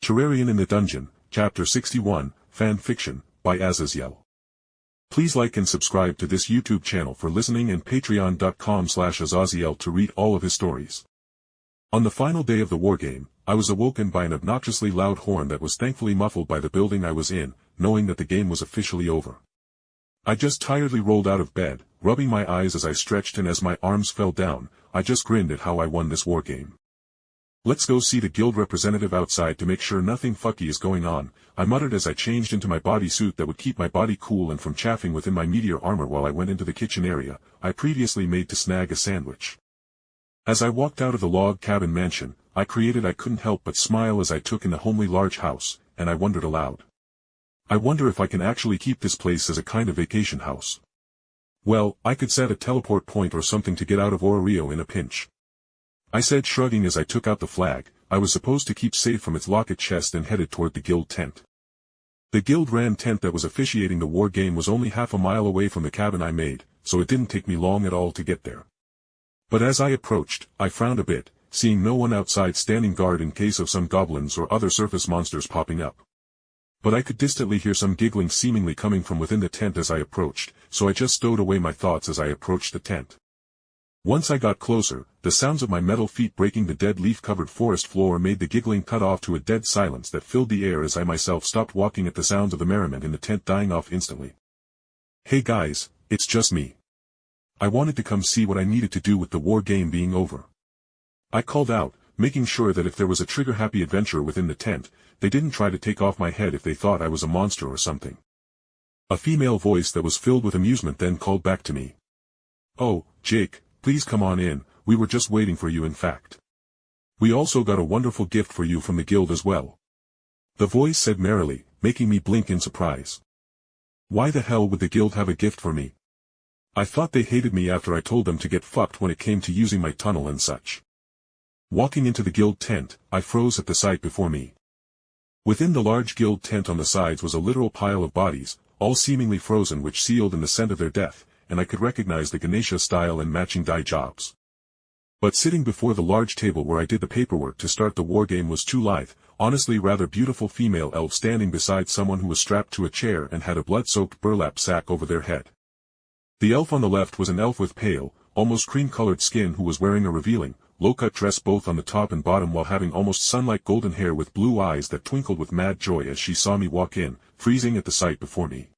Terrarian in the Dungeon, Chapter 61, Fan Fiction, by Azazyel. Please like and subscribe to this YouTube channel for listening and patreon.com/Azazyel to read all of his stories. On the final day of the Wargame, I was awoken by an obnoxiously loud horn that was thankfully muffled by the building I was in, knowing that the game was officially over. I just tiredly rolled out of bed, rubbing my eyes as I stretched, and as my arms fell down, I just grinned at how I won this Wargame. "Let's go see the guild representative outside to make sure nothing fucky is going on," I muttered as I changed into my bodysuit that would keep my body cool and from chafing within my meteor armor while I went into the kitchen area I previously made to snag a sandwich. As I walked out of the log cabin mansion I couldn't help but smile as I took in the homely large house, and I wondered aloud. I wonder if I can actually keep this place as a kind of vacation house. Well, I could set a teleport point or something to get out of Oreo in a pinch. I said, shrugging as I took out the flag I was supposed to keep safe from its locket chest, and headed toward the guild tent. The guild ran tent that was officiating the war game was only half a mile away from the cabin I made, so it didn't take me long at all to get there. But as I approached, I frowned a bit, seeing no one outside standing guard in case of some goblins or other surface monsters popping up. But I could distantly hear some giggling seemingly coming from within the tent as I approached, so I just stowed away my thoughts as I approached the tent. Once I got closer, the sounds of my metal feet breaking the dead leaf-covered forest floor made the giggling cut off to a dead silence that filled the air as I myself stopped walking at the sounds of the merriment in the tent dying off instantly. "Hey guys, it's just me. I wanted to come see what I needed to do with the war game being over," I called out, making sure that if there was a trigger-happy adventurer within the tent, they didn't try to take off my head if they thought I was a monster or something. A female voice that was filled with amusement then called back to me. "Oh, Jake, please come on in, we were just waiting for you. In fact, we also got a wonderful gift for you from the guild as well," the voice said merrily, making me blink in surprise. Why the hell would the guild have a gift for me? I thought they hated me after I told them to get fucked when it came to using my tunnel and such. Walking into the guild tent, I froze at the sight before me. Within the large guild tent on the sides was a literal pile of bodies, all seemingly frozen, which sealed in the scent of their death, and I could recognize the Ganesha style and matching dye jobs. But sitting before the large table where I did the paperwork to start the wargame was two lithe, honestly rather beautiful female elves standing beside someone who was strapped to a chair and had a blood-soaked burlap sack over their head. The elf on the left was an elf with pale, almost cream-colored skin who was wearing a revealing, low-cut dress both on the top and bottom while having almost sun-like golden hair with blue eyes that twinkled with mad joy as she saw me walk in, freezing at the sight before me.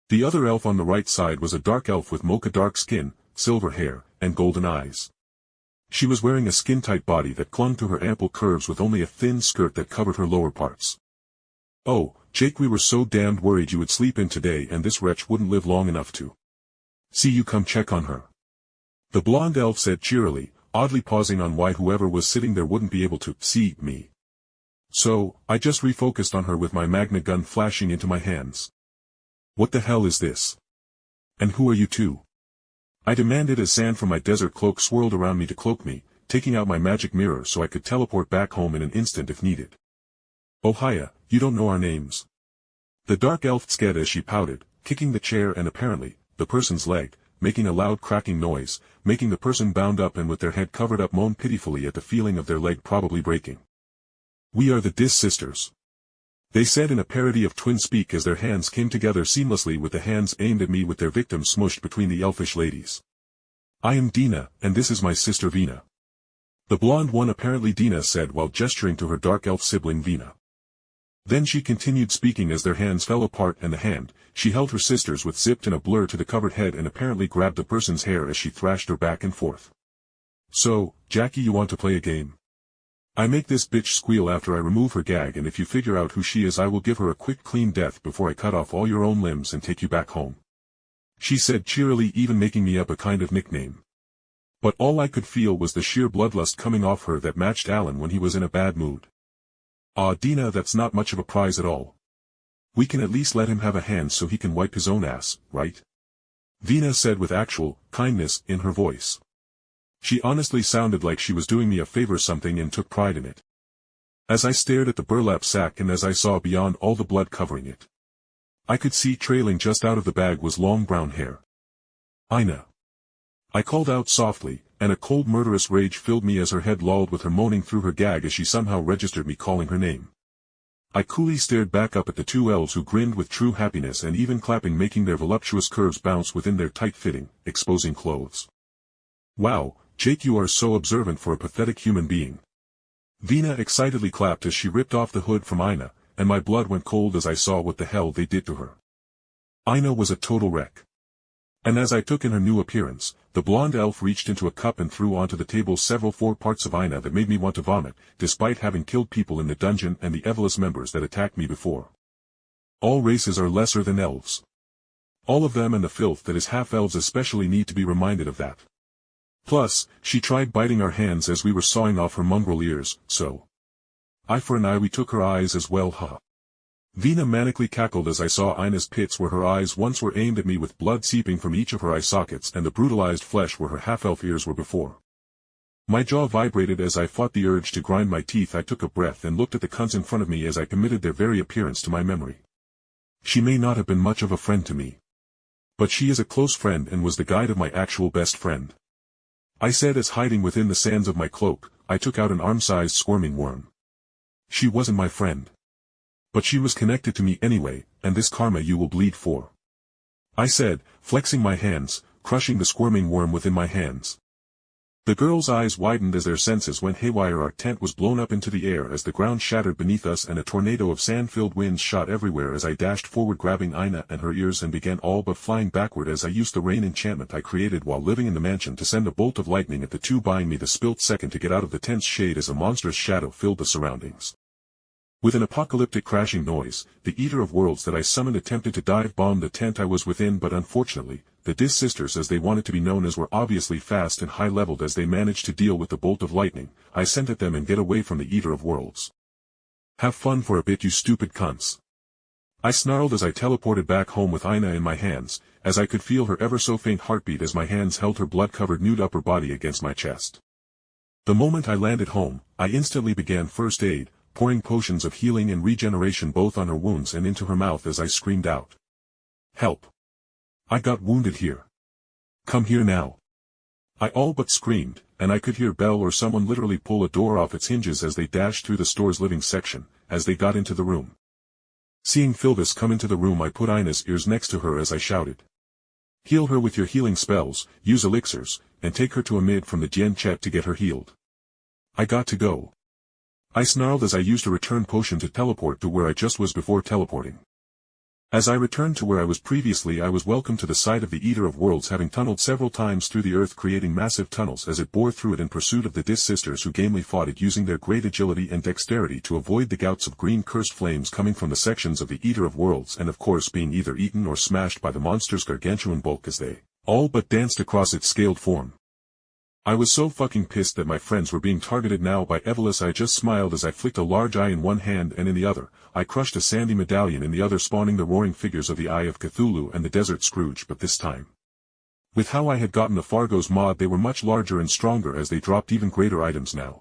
The other elf on the right side was a dark elf with mocha dark skin, silver hair, and golden eyes. She was wearing a skin-tight body that clung to her ample curves with only a thin skirt that covered her lower parts. "Oh, Jake, we were so damned worried you would sleep in today and this wretch wouldn't live long enough to see you come check on her," the blonde elf said cheerily, oddly pausing on why whoever was sitting there wouldn't be able to see me. So, I just refocused on her with my magna gun flashing into my hands. "What the hell is this? And who are you two?" I demanded as sand from my desert cloak swirled around me to cloak me, taking out my magic mirror so I could teleport back home in an instant if needed. "Oh hiya, you don't know our names," the dark elf said as she pouted, kicking the chair and apparently, the person's leg, making a loud cracking noise, making the person bound up and with their head covered up moan pitifully at the feeling of their leg probably breaking. "We are the Dis sisters," they said in a parody of twin speak as their hands came together seamlessly with the hands aimed at me with their victims smushed between the elfish ladies. "I am Dina, and this is my sister Vina," the blonde one, apparently Dina, said while gesturing to her dark elf sibling Vina. Then she continued speaking as their hands fell apart and the hand she held her sister's with zipped in a blur to the covered head and apparently grabbed the person's hair as she thrashed her back and forth. "So, Jackie, you want to play a game? I make this bitch squeal after I remove her gag, and if you figure out who she is I will give her a quick clean death before I cut off all your own limbs and take you back home," she said cheerily, even making me up a kind of nickname. But all I could feel was the sheer bloodlust coming off her that matched Alan when he was in a bad mood. "Ah, Dina, that's not much of a prize at all. We can at least let him have a hand so he can wipe his own ass, right?" Vina said with actual kindness in her voice. She honestly sounded like she was doing me a favor something and took pride in it. As I stared at the burlap sack and as I saw beyond all the blood covering it, I could see trailing just out of the bag was long brown hair. "Ina," I called out softly, and a cold murderous rage filled me as her head lolled with her moaning through her gag as she somehow registered me calling her name. I coolly stared back up at the two elves who grinned with true happiness and even clapping, making their voluptuous curves bounce within their tight-fitting, exposing clothes. Wow, Jake, you are so observant for a pathetic human being. Vina excitedly clapped as she ripped off the hood from Ina, and my blood went cold as I saw what the hell they did to her. Ina was a total wreck. And as I took in her new appearance, the blonde elf reached into a cup and threw onto the table several 4 parts of Ina that made me want to vomit, despite having killed people in the dungeon and the Evelus members that attacked me before. All races are lesser than elves. All of them, and the filth that is half-elves especially, need to be reminded of that. Plus, she tried biting our hands as we were sawing off her mongrel ears, so. Eye for an eye, we took her eyes as well, huh? Vina manically cackled as I saw Ina's pits where her eyes once were aimed at me, with blood seeping from each of her eye sockets and the brutalized flesh where her half-elf ears were before. My jaw vibrated as I fought the urge to grind my teeth. I took a breath and looked at the cunts in front of me as I committed their very appearance to my memory. She may not have been much of a friend to me, but she is a close friend and was the guide of my actual best friend. I said as, hiding within the sands of my cloak, I took out an arm-sized squirming worm. She wasn't my friend, but she was connected to me anyway, and this karma you will bleed for. I said, flexing my hands, crushing the squirming worm within my hands. The girls' eyes widened as their senses went haywire. Our tent was blown up into the air as the ground shattered beneath us and a tornado of sand-filled winds shot everywhere as I dashed forward, grabbing Ina and her ears, and began all but flying backward as I used the rain enchantment I created while living in the mansion to send a bolt of lightning at the two, buying me the spilt second to get out of the tent's shade as a monstrous shadow filled the surroundings. With an apocalyptic crashing noise, the Eater of Worlds that I summoned attempted to dive-bomb the tent I was within, but unfortunately, the Dis Sisters, as they wanted to be known as, were obviously fast and high-leveled as they managed to deal with the bolt of lightning I sent at them and get away from the Eater of Worlds. Have fun for a bit, you stupid cunts. I snarled as I teleported back home with Ina in my hands, as I could feel her ever-so-faint heartbeat as my hands held her blood-covered nude upper body against my chest. The moment I landed home, I instantly began first aid, pouring potions of healing and regeneration both on her wounds and into her mouth as I screamed out. Help! I got wounded here. Come here now. I all but screamed, and I could hear Belle or someone literally pull a door off its hinges as they dashed through the store's living section, as they got into the room. Seeing Philvis come into the room, I put Ina's ears next to her as I shouted. Heal her with your healing spells, use elixirs, and take her to a mid from the Gen Chet to get her healed. I got to go. I snarled as I used a return potion to teleport to where I just was before teleporting. As I returned to where I was previously, I was welcomed to the side of the Eater of Worlds, having tunneled several times through the earth, creating massive tunnels as it bore through it in pursuit of the Dis Sisters, who gamely fought it using their great agility and dexterity to avoid the gouts of green cursed flames coming from the sections of the Eater of Worlds, and of course being either eaten or smashed by the monster's gargantuan bulk as they all but danced across its scaled form. I was so fucking pissed that my friends were being targeted now by Evelus. I just smiled as I flicked a large eye in one hand, and in the other, I crushed a sandy medallion in the other, spawning the roaring figures of the Eye of Cthulhu and the Desert Scrooge, but this time, with how I had gotten the Fargo's mod, they were much larger and stronger as they dropped even greater items now.